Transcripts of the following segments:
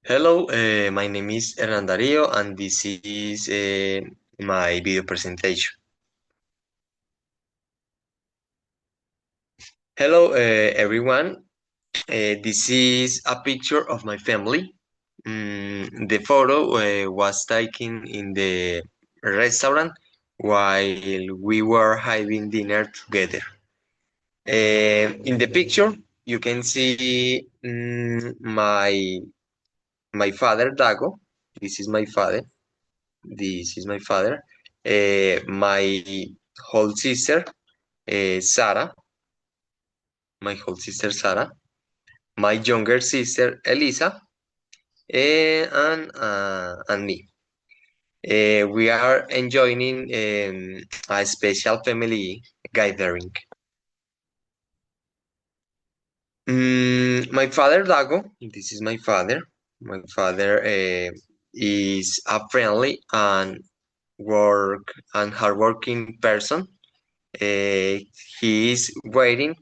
Hello, my name is Hernan Darío, and this is my video presentation. Hello, everyone. This is a picture of my family. The photo was taken in the restaurant while we were having dinner together. In the picture, you can see my father, Dago. This is my father. This is my father. My whole sister, Sarah. My whole sister, Sarah. My younger sister, Elisa, and me. We are enjoying a special family gathering. My father, Dago. This is my father. My father is a friendly and hardworking person. Uh, he is wearing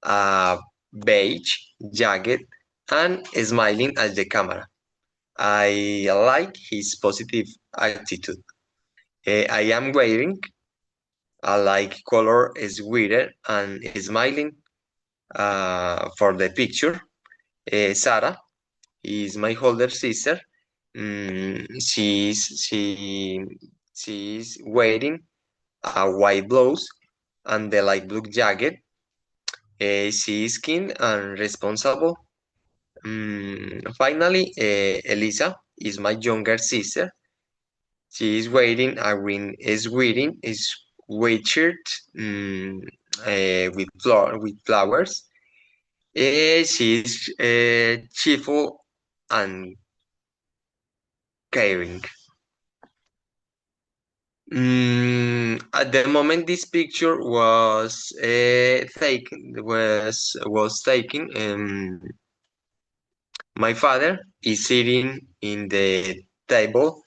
a beige jacket and smiling at the camera. I like his positive attitude. I am wearing a light color sweater and smiling for the picture. Sarah is my older sister. She's wearing a white blouse and the light blue jacket. She is keen and responsible. Finally, Elisa is my younger sister. She is wearing a green sweatshirt with flowers. She is cheerful and caring. At the moment this picture was taken, my father is sitting in the table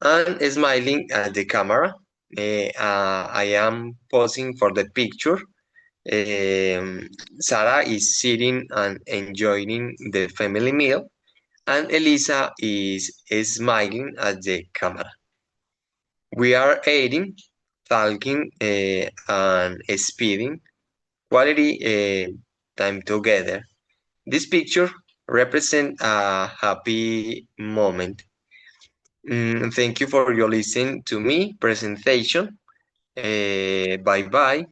and smiling at the camera. I am posing for the picture. Sarah is sitting and enjoying the family meal, and Elisa is smiling at the camera. We are eating, talking, and spending quality time together. This picture represents a happy moment. Thank you for your listening to me presentation. Bye bye.